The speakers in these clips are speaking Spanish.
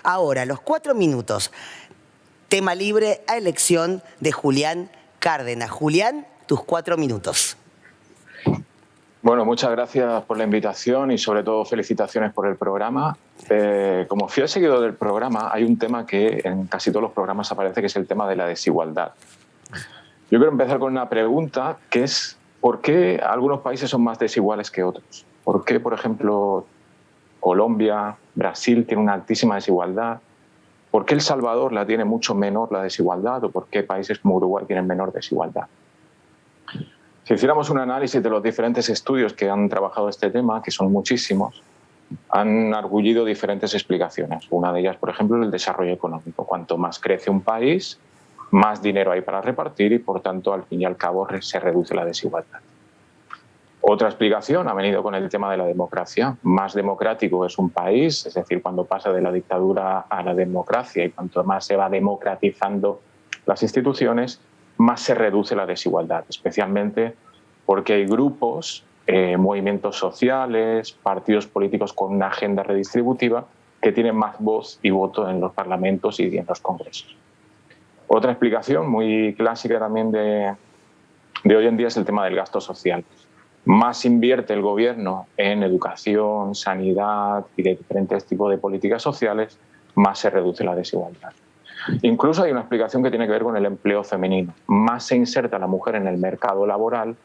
Ahora, los 4 minutos. Tema libre a elección de Julián Cárdenas. Julián, tus 4 minutos. Bueno, muchas gracias por la invitación y sobre todo felicitaciones por el programa. Como fiel seguidor del programa, hay un tema que en casi todos los programas aparece, que es el tema de la desigualdad. Yo quiero empezar con una pregunta, que es ¿por qué algunos países son más desiguales que otros? ¿Por qué, por ejemplo, Colombia, Brasil tienen una altísima desigualdad? ¿Por qué El Salvador la tiene mucho menor la desigualdad? ¿O por qué países como Uruguay tienen menor desigualdad? Si hiciéramos un análisis de los diferentes estudios que han trabajado este tema, que son muchísimos, han arguido diferentes explicaciones. Una de ellas, por ejemplo, es el desarrollo económico. Cuanto más crece un país, más dinero hay para repartir y, por tanto, al fin y al cabo, se reduce la desigualdad. Otra explicación ha venido con el tema de la democracia. Más democrático es un país, es decir, cuando pasa de la dictadura a la democracia y cuanto más se va democratizando las instituciones, más se reduce la desigualdad, especialmente porque hay grupos, movimientos sociales, partidos políticos con una agenda redistributiva que tienen más voz y voto en los parlamentos y en los congresos. Otra explicación muy clásica también de hoy en día es el tema del gasto social. Más invierte el gobierno en educación, sanidad y de diferentes tipos de políticas sociales, más se reduce la desigualdad. Incluso hay una explicación que tiene que ver con el empleo femenino. Más se inserta la mujer en el mercado laboral,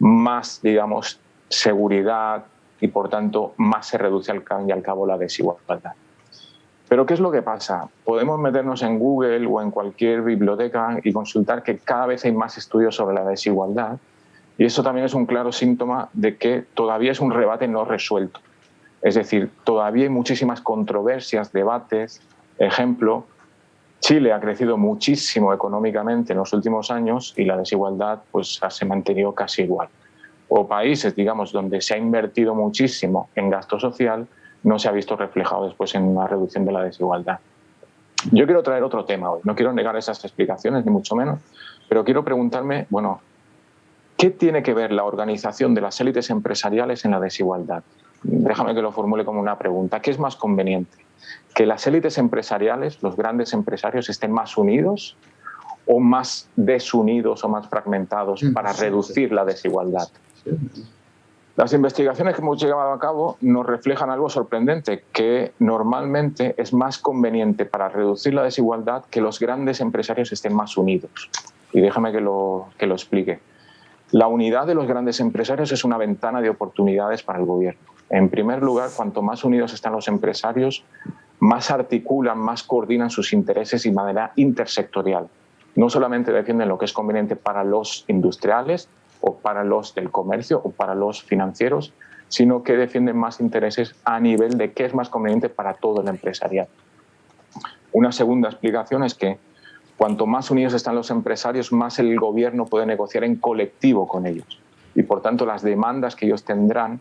más, digamos, seguridad y, por tanto, más se reduce al fin y al cabo la desigualdad. Pero ¿qué es lo que pasa? Podemos meternos en Google o en cualquier biblioteca y consultar que cada vez hay más estudios sobre la desigualdad y eso también es un claro síntoma de que todavía es un debate no resuelto. Es decir, todavía hay muchísimas controversias, debates. Ejemplo, Chile ha crecido muchísimo económicamente en los últimos años y la desigualdad pues, se ha mantenido casi igual. O países, digamos, donde se ha invertido muchísimo en gasto social, no se ha visto reflejado después en una reducción de la desigualdad. Yo quiero traer otro tema hoy. No quiero negar esas explicaciones, ni mucho menos, pero quiero preguntarme, bueno, ¿qué tiene que ver la organización de las élites empresariales en la desigualdad? Déjame que lo formule como una pregunta. ¿Qué es más conveniente? ¿Que las élites empresariales, los grandes empresarios, estén más unidos o más desunidos o más fragmentados para reducir la desigualdad? Las investigaciones que hemos llevado a cabo nos reflejan algo sorprendente, que normalmente es más conveniente para reducir la desigualdad que los grandes empresarios estén más unidos. Y déjame que lo explique. La unidad de los grandes empresarios es una ventana de oportunidades para el gobierno. En primer lugar, cuanto más unidos están los empresarios, más articulan, más coordinan sus intereses de manera intersectorial. No solamente defienden lo que es conveniente para los industriales o para los del comercio o para los financieros, sino que defienden más intereses a nivel de qué es más conveniente para todo el empresariado. Una segunda explicación es que cuanto más unidos están los empresarios, más el gobierno puede negociar en colectivo con ellos. Y por tanto las demandas que ellos tendrán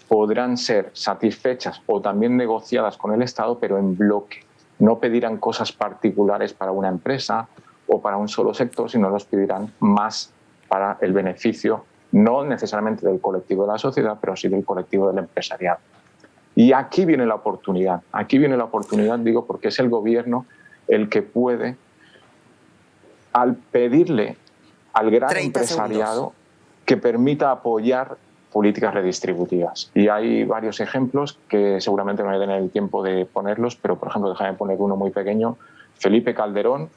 podrán ser satisfechas o también negociadas con el Estado, pero en bloque. No pedirán cosas particulares para una empresa o para un solo sector, sino los pedirán más para el beneficio, no necesariamente del colectivo de la sociedad, pero sí del colectivo del empresariado. Y aquí viene la oportunidad. Aquí viene la oportunidad, digo, porque es el gobierno el que puede, al pedirle al gran empresariado que permita apoyar políticas redistributivas. Y hay varios ejemplos que seguramente no voy a tener el tiempo de ponerlos, pero por ejemplo, déjame poner uno muy pequeño. Felipe Calderón,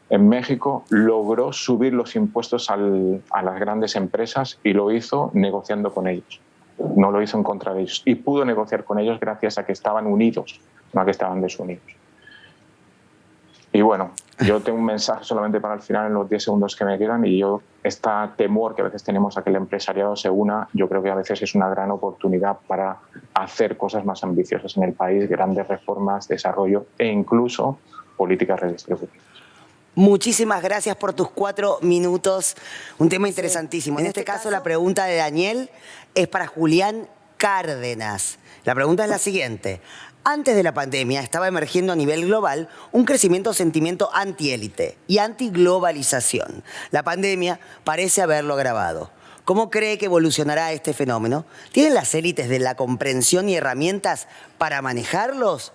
en México, logró subir los impuestos a las grandes empresas y lo hizo negociando con ellos. No lo hizo en contra de ellos. Y pudo negociar con ellos gracias a que estaban unidos, no a que estaban desunidos. Y bueno, yo tengo un mensaje solamente para el final en los 10 segundos que me quedan y este temor que a veces tenemos a que el empresariado se una, yo creo que a veces es una gran oportunidad para hacer cosas más ambiciosas en el país, grandes reformas, desarrollo e incluso políticas redistributivas. Muchísimas gracias por tus 4 minutos. Un tema interesantísimo. En este caso, la pregunta de Daniel es para Julián Cárdenas. La pregunta es la siguiente. Antes de la pandemia estaba emergiendo a nivel global un crecimiento sentimiento antiélite y antiglobalización. La pandemia parece haberlo agravado. ¿Cómo cree que evolucionará este fenómeno? ¿Tienen las élites de la comprensión y herramientas para manejarlos?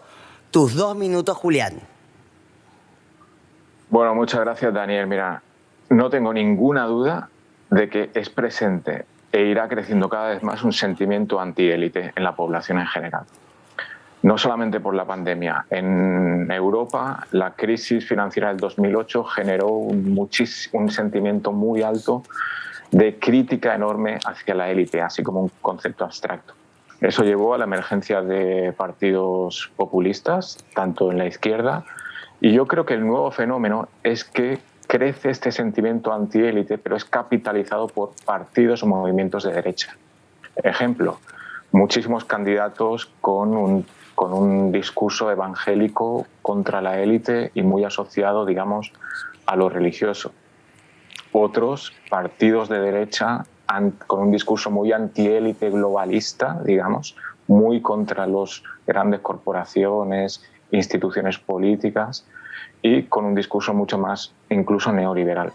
Tus 2 minutos, Julián. Bueno, muchas gracias, Daniel. Mira, no tengo ninguna duda de que es presente e irá creciendo cada vez más un sentimiento antiélite en la población en general. No solamente por la pandemia. En Europa, la crisis financiera del 2008 generó un sentimiento muy alto de crítica enorme hacia la élite, así como un concepto abstracto. Eso llevó a la emergencia de partidos populistas, tanto en la izquierda, y yo creo que el nuevo fenómeno es que crece este sentimiento antiélite, pero es capitalizado por partidos o movimientos de derecha. Ejemplo, muchísimos candidatos con un discurso evangélico contra la élite y muy asociado, digamos, a lo religioso. Otros partidos de derecha con un discurso muy antiélite globalista, digamos, muy contra las grandes corporaciones, instituciones políticas y con un discurso mucho más incluso neoliberal.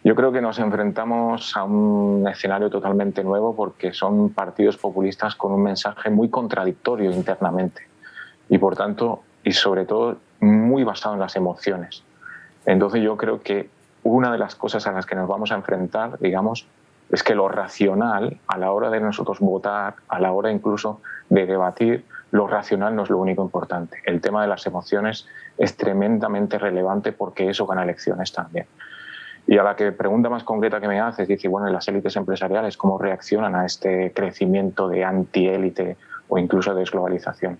Yo creo que nos enfrentamos a un escenario totalmente nuevo porque son partidos populistas con un mensaje muy contradictorio internamente y, por tanto, y sobre todo, muy basado en las emociones. Entonces yo creo que una de las cosas a las que nos vamos a enfrentar, digamos, es que lo racional, a la hora de nosotros votar, a la hora incluso de debatir, lo racional no es lo único importante. El tema de las emociones es tremendamente relevante porque eso gana elecciones también. Y a la pregunta más concreta que me haces, dice, bueno, ¿y las élites empresariales cómo reaccionan a este crecimiento de antiélite o incluso de desglobalización?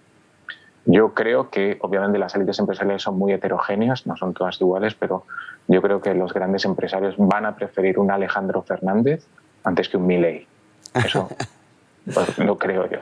Yo creo que, obviamente, las élites empresariales son muy heterogéneas, no son todas iguales, pero yo creo que los grandes empresarios van a preferir un Alejandro Fernández antes que un Milei. Eso lo creo yo.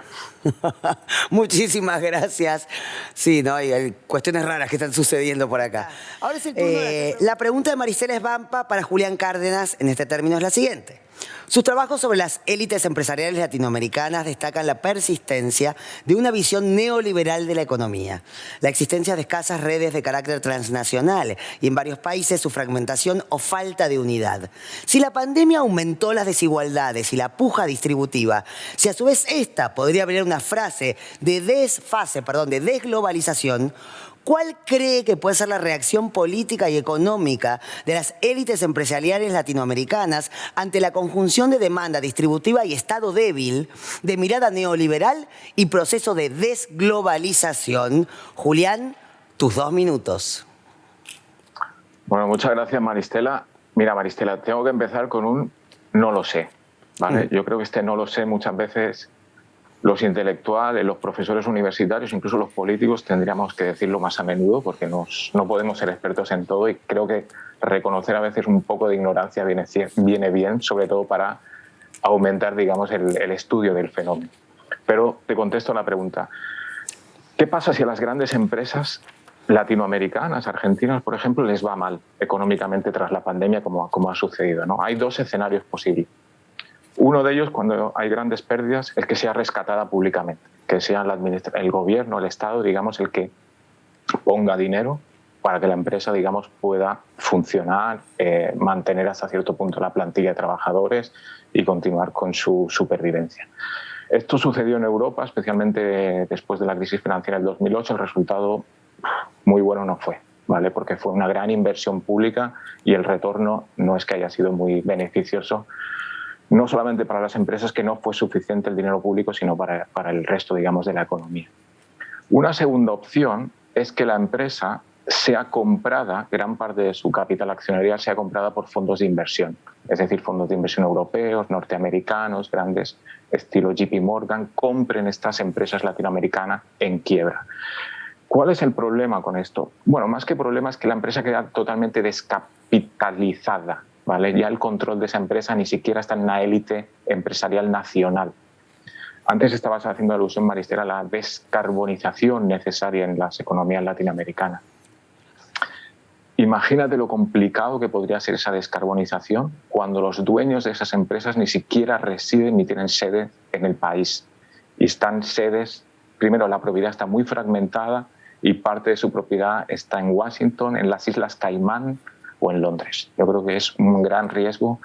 Muchísimas gracias. Sí, ¿no? Hay cuestiones raras que están sucediendo por acá. Ahora es el turno la pregunta de Maristela Esbampa para Julián Cárdenas en este término es la siguiente. Sus trabajos sobre las élites empresariales latinoamericanas destacan la persistencia de una visión neoliberal de la economía, la existencia de escasas redes de carácter transnacional y en varios países su fragmentación o falta de unidad. Si la pandemia aumentó las desigualdades y la puja distributiva, si a su vez esta podría abrir una frase de desglobalización, ¿cuál cree que puede ser la reacción política y económica de las élites empresariales latinoamericanas ante la conjunción de demanda distributiva y Estado débil, de mirada neoliberal y proceso de desglobalización? Julián, tus 2 minutos. Bueno, muchas gracias, Maristela. Mira, Maristela, tengo que empezar con un no lo sé, ¿vale? Yo creo que este no lo sé muchas veces los intelectuales, los profesores universitarios, incluso los políticos, tendríamos que decirlo más a menudo porque no podemos ser expertos en todo y creo que reconocer a veces un poco de ignorancia viene bien, sobre todo para aumentar, digamos, el estudio del fenómeno. Pero te contesto la pregunta. ¿Qué pasa si a las grandes empresas latinoamericanas, argentinas, por ejemplo, les va mal económicamente tras la pandemia, como ha sucedido, ¿no? Hay 2 escenarios posibles. Uno de ellos, cuando hay grandes pérdidas, es que sea rescatada públicamente, que sea el gobierno, el Estado, digamos, el que ponga dinero para que la empresa, digamos, pueda funcionar, mantener hasta cierto punto la plantilla de trabajadores y continuar con su supervivencia. Esto sucedió en Europa, especialmente después de la crisis financiera del 2008. El resultado muy bueno no fue, ¿vale? Porque fue una gran inversión pública y el retorno no es que haya sido muy beneficioso, no solamente para las empresas, que no fue suficiente el dinero público, sino para el resto, digamos, de la economía. Una segunda opción es que la empresa sea comprada, gran parte de su capital accionarial sea comprada por fondos de inversión, es decir, fondos de inversión europeos, norteamericanos, grandes, estilo JP Morgan, compren estas empresas latinoamericanas en quiebra. ¿Cuál es el problema con esto? Bueno, más que problema es que la empresa queda totalmente descapitalizada, ¿vale? Ya el control de esa empresa ni siquiera está en una élite empresarial nacional. Antes estabas haciendo alusión, Maristela, a la descarbonización necesaria en las economías latinoamericanas. Imagínate lo complicado que podría ser esa descarbonización cuando los dueños de esas empresas ni siquiera residen ni tienen sede en el país. Y están sedes, primero la propiedad está muy fragmentada y parte de su propiedad está en Washington, en las Islas Caimán o en Londres. Yo creo que es un gran riesgo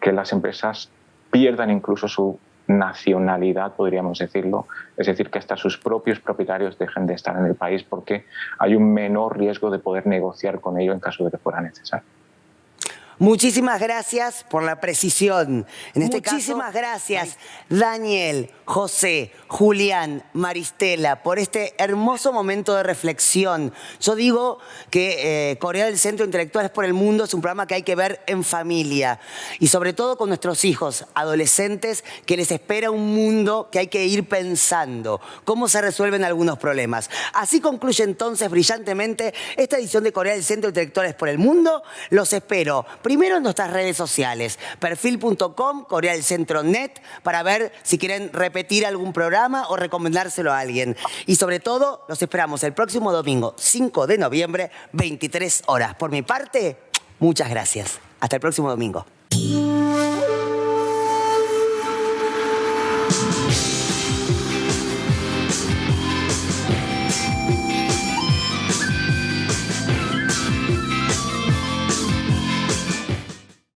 que las empresas pierdan incluso su nacionalidad, podríamos decirlo, es decir, que hasta sus propios propietarios dejen de estar en el país porque hay un menor riesgo de poder negociar con ello en caso de que fuera necesario. Muchísimas gracias por la precisión. Muchísimas gracias, Daniel, José, Julián, Maristela, por este hermoso momento de reflexión. Yo digo que Corea del Centro de Intelectuales por el Mundo es un programa que hay que ver en familia y sobre todo con nuestros hijos, adolescentes, que les espera un mundo que hay que ir pensando, cómo se resuelven algunos problemas. Así concluye entonces brillantemente esta edición de Corea del Centro de Intelectuales por el Mundo. Los espero primero en nuestras redes sociales, perfil.com, Corea del Centro Net, para ver si quieren repetir algún programa o recomendárselo a alguien. Y sobre todo, los esperamos el próximo domingo, 5 de noviembre, 23 horas. Por mi parte, muchas gracias. Hasta el próximo domingo.